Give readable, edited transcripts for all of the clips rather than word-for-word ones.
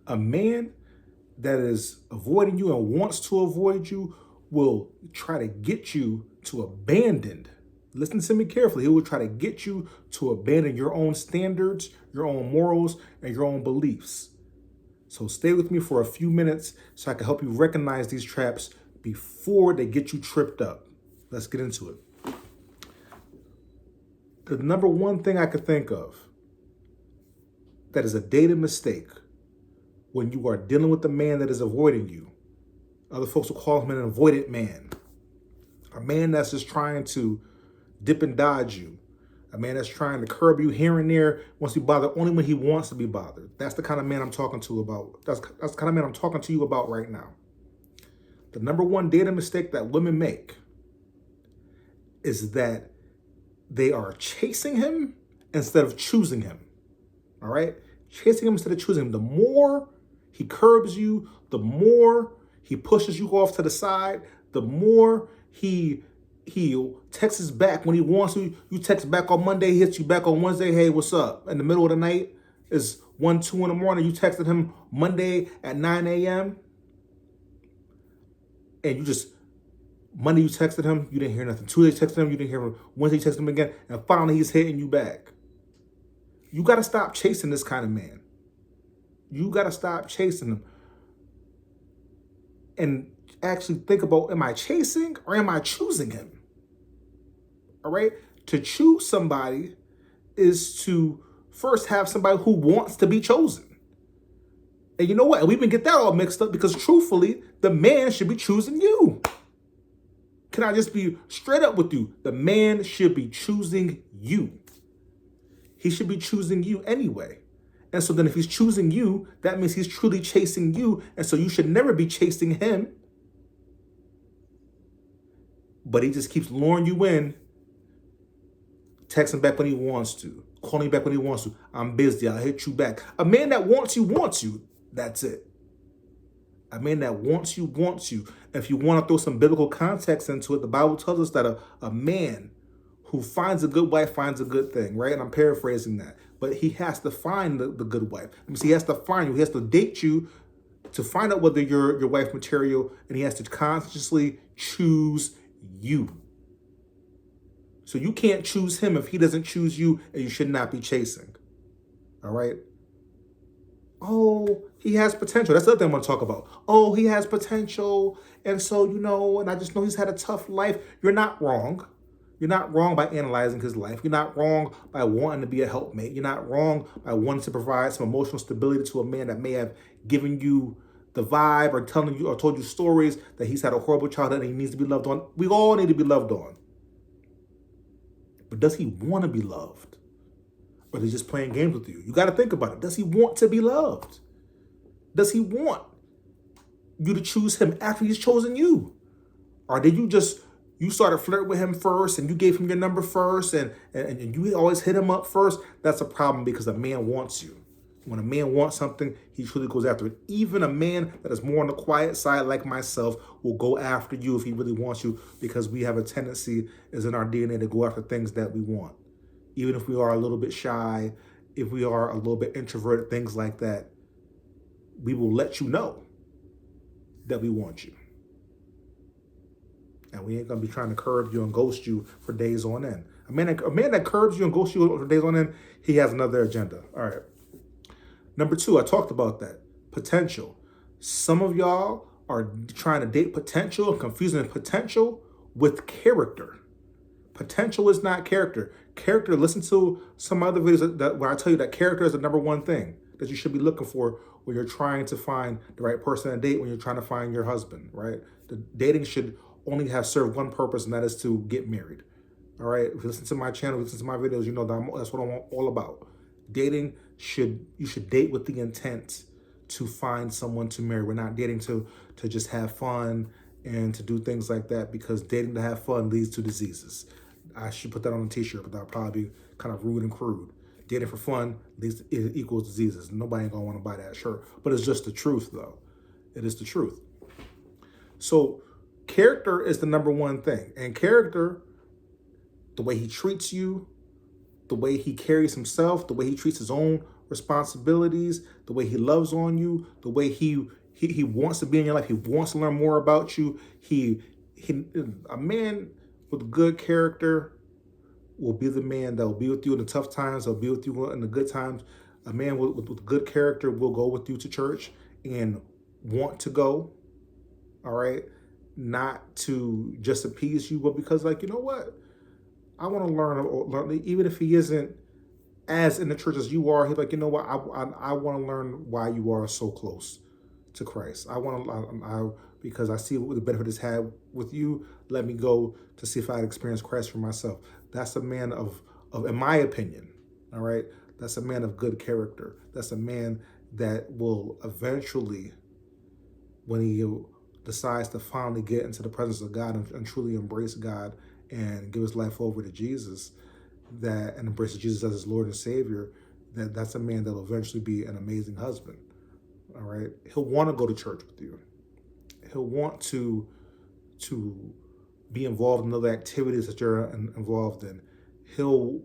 A man that is avoiding you and wants to avoid you will try to get you to abandon. Listen to me carefully. He will try to get you to abandon your own standards, your own morals, and your own beliefs. So stay with me for a few minutes so I can help you recognize these traps before they get you tripped up. Let's get into it. The number one thing I could think of that is a dated mistake when you are dealing with a man that is avoiding you. Other folks will call him an avoidant man. A man that's just trying to dip and dodge you. A man that's trying to curb you here and there, wants to be bothered only when he wants to be bothered. That's the kind of man I'm talking to about. That's the kind of man I'm talking to you about right now. The number one dating mistake that women make is that they are chasing him instead of choosing him. All right? Chasing him instead of choosing him. The more he curbs you, the more he pushes you off to the side, the more he'll text back when he wants to. You text back on Monday, he hits you back on Wednesday, hey, what's up? In the middle of the night is 1, 2 in the morning. You texted him Monday at 9 a.m. And you just, Monday you texted him, you didn't hear nothing. Tuesday you texted him, you didn't hear him. Wednesday you texted him again. And finally he's hitting you back. You got to stop chasing this kind of man. You got to stop chasing him. And actually think about, am I chasing or am I choosing him? All right? To choose somebody is to first have somebody who wants to be chosen. And you know what? We even get that all mixed up because truthfully, the man should be choosing you. Can I just be straight up with you? The man should be choosing you. He should be choosing you anyway. And so then if he's choosing you, that means he's truly chasing you. And so you should never be chasing him. But he just keeps luring you in, texting back when he wants to, calling you back when he wants to. I'm busy, I'll hit you back. A man that wants you. That's it. A man that wants you. If you want to throw some biblical context into it, the Bible tells us that a man who finds a good wife finds a good thing, right? And I'm paraphrasing that. But he has to find the good wife. He has to find you. He has to date you to find out whether you're your wife material, and he has to consciously choose you. So you can't choose him if he doesn't choose you, and you should not be chasing. All right? Oh, he has potential. That's the other thing I want to talk about. Oh, he has potential. And so, and I just know he's had a tough life. You're not wrong. You're not wrong by analyzing his life. You're not wrong by wanting to be a helpmate. You're not wrong by wanting to provide some emotional stability to a man that may have given you the vibe or telling you or told you stories that he's had a horrible childhood and he needs to be loved on. We all need to be loved on. But does he want to be loved? Or is he just playing games with you? You got to think about it. Does he want to be loved? Does he want you to choose him after he's chosen you? Or did you started flirting with him first and you gave him your number first and you always hit him up first? That's a problem because a man wants you. When a man wants something, he truly goes after it. Even a man that is more on the quiet side like myself will go after you if he really wants you, because we have a tendency, is in our DNA, to go after things that we want. Even if we are a little bit shy, if we are a little bit introverted, things like that, we will let you know that we want you. And we ain't going to be trying to curb you and ghost you for days on end. A man that curbs you and ghosts you for days on end, he has another agenda. All right. Number 2, I talked about that. Potential. Some of y'all are trying to date potential and confusing potential with character. Potential is not character. Character, listen to some other videos where I tell you that character is the number one thing that you should be looking for when you're trying to find the right person to date, when you're trying to find your husband, right? The dating should only have served one purpose, and that is to get married. All right? If you listen to my channel, listen to my videos, you know that's what I'm all about. Dating you should date with the intent to find someone to marry. We're not dating to just have fun and to do things like that, because dating to have fun leads to diseases. I should put that on a t-shirt, but that'll probably be kind of rude and crude. Dating for fun equals diseases. Nobody ain't gonna want to buy that shirt. But it's just the truth, though. It is the truth. So character is the number one thing. And character, the way he treats you, the way he carries himself, the way he treats his own responsibilities, the way he loves on you, the way he wants to be in your life. He wants to learn more about you. He a man with good character will be the man that will be with you in the tough times. He'll be with you in the good times. A man with good character will go with you to church and want to go. All right, not to just appease you, but because, like, you know what, I want to learn. Even if he isn't as in the church as you are, he's like, you know what, I want to learn why you are so close to Christ. I want to, because I see what the benefit it's had with you. Let me go to see if I experience Christ for myself. That's a man of, in my opinion, all right, that's a man of good character. That's a man that will eventually, when he decides to finally get into the presence of God and truly embrace God and give his life over to Jesus, that and embrace Jesus as his Lord and Savior, that's a man that will eventually be an amazing husband. All right, he'll want to go to church with you. He'll want to be involved in other activities that you're involved in. You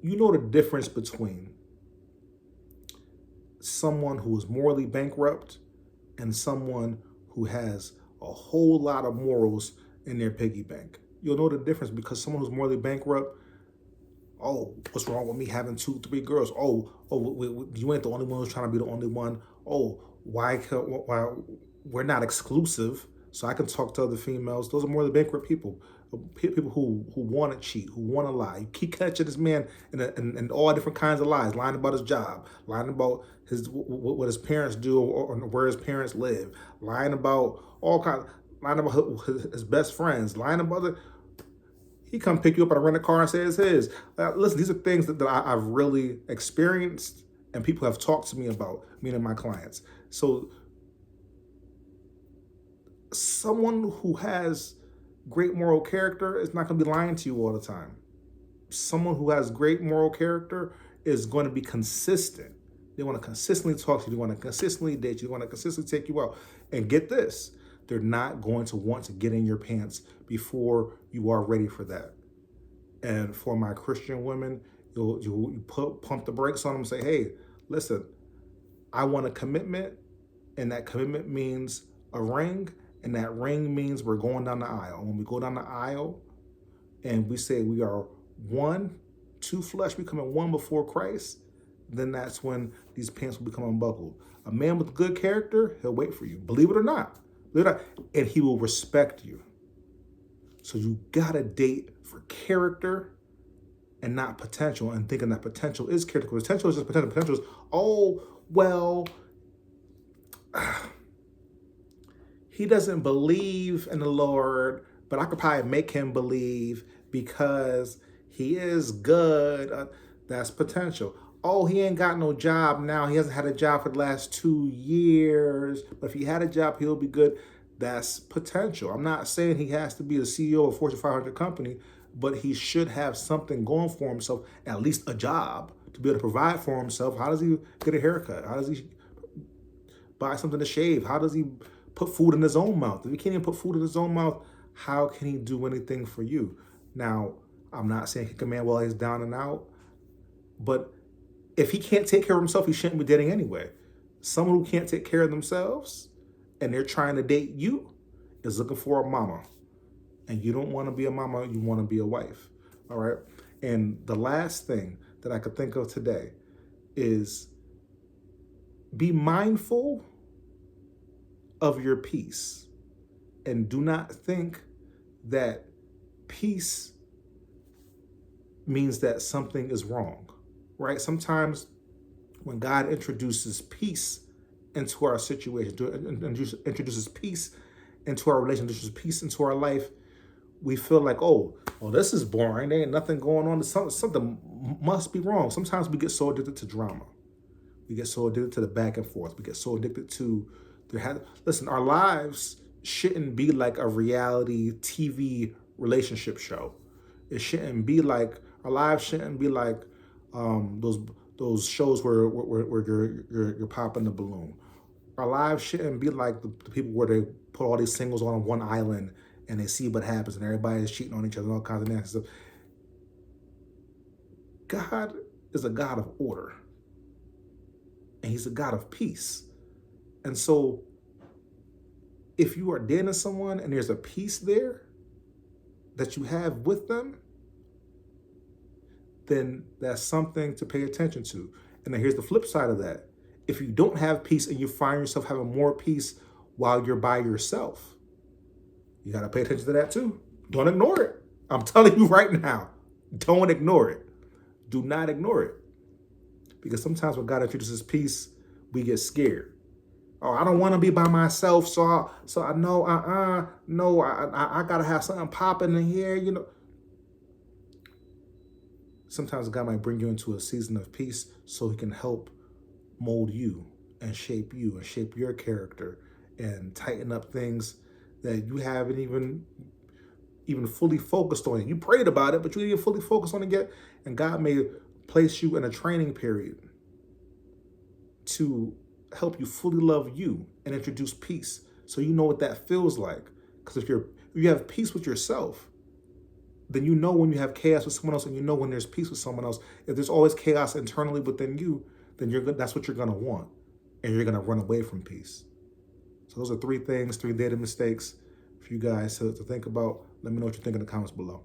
know the difference between someone who is morally bankrupt and someone who has a whole lot of morals in their piggy bank. You'll know the difference, because someone who's morally bankrupt, oh, what's wrong with me having 2-3 girls? Oh, you ain't the only one who's trying to be the only one. Oh, why we're not exclusive, so I can talk to other females. Those are morally bankrupt people. People who want to cheat, who want to lie. You keep catching this man in all different kinds of lies, lying about his job, lying about what his parents do or where his parents live, lying about all kinds, lying about his best friends, lying about he come pick you up at a rental car and say it's his. Listen, these are things that I've really experienced and people have talked to me about, me and my clients. So someone who has great moral character is not going to be lying to you all the time. Someone who has great moral character is going to be consistent. They want to consistently talk to you. They want to consistently date you. They want to consistently take you out. And get this, they're not going to want to get in your pants before you are ready for that. And for my Christian women, you pump the brakes on them and say, hey, listen, I want a commitment, and that commitment means a ring, and that ring means we're going down the aisle. When we go down the aisle and we say we are one, two flesh becoming one before Christ, then that's when these pants will become unbuckled. A man with good character, he'll wait for you. Believe it or not. And he will respect you. So you gotta date for character and not potential, and thinking that potential is character. Potential is just potential. Potential is, oh, well, he doesn't believe in the Lord, but I could probably make him believe because he is good. That's potential. Oh, he ain't got no job now. He hasn't had a job for the last 2 years, but if he had a job, he'll be good. That's potential. I'm not saying he has to be the CEO of a Fortune 500 company, but he should have something going for himself, at least a job, to be able to provide for himself. How does he get a haircut? How does he buy something to shave? How does he put food in his own mouth? If he can't even put food in his own mouth, how can he do anything for you? Now, I'm not saying kick a man while he's down and out, but if he can't take care of himself, he shouldn't be dating anyway. Someone who can't take care of themselves and they're trying to date you is looking for a mama. And you don't want to be a mama, you want to be a wife. All right? And the last thing that I could think of today is be mindful of your peace. And do not think that peace means that something is wrong. Right? Sometimes when God introduces peace into our situation, introduces peace into our relationship, introduces peace into our life, we feel like, oh, well, this is boring. There ain't nothing going on. Something must be wrong. Sometimes we get so addicted to drama. We get so addicted to the back and forth. We get so addicted to listen, our lives shouldn't be like a reality TV relationship show. It shouldn't be like, our lives shouldn't be like those shows where you're popping the balloon. Our lives shouldn't be like the people where they put all these singles on one island and they see what happens and everybody is cheating on each other and all kinds of nasty stuff. God is a God of order. And he's a God of peace. And so if you are dating someone and there's a peace there that you have with them, then that's something to pay attention to. And then here's the flip side of that. If you don't have peace and you find yourself having more peace while you're by yourself, you got to pay attention to that too. Don't ignore it. I'm telling you right now, don't ignore it. Do not ignore it. Because sometimes when God introduces peace, we get scared. Oh, I don't want to be by myself, so I know, no, I gotta have something popping in here, you know. Sometimes God might bring you into a season of peace so he can help mold you and shape your character and tighten up things that you haven't even fully focused on. You prayed about it, but you didn't fully focus on it yet. And God may place you in a training period to help you fully love you and introduce peace, so you know what that feels like. Because if you have peace with yourself, then you know when you have chaos with someone else, and you know when there's peace with someone else. If there's always chaos internally within you, then that's what you're gonna want, and you're gonna run away from peace. So those are three dating mistakes for you guys to think about. Let me know what you think in the comments below.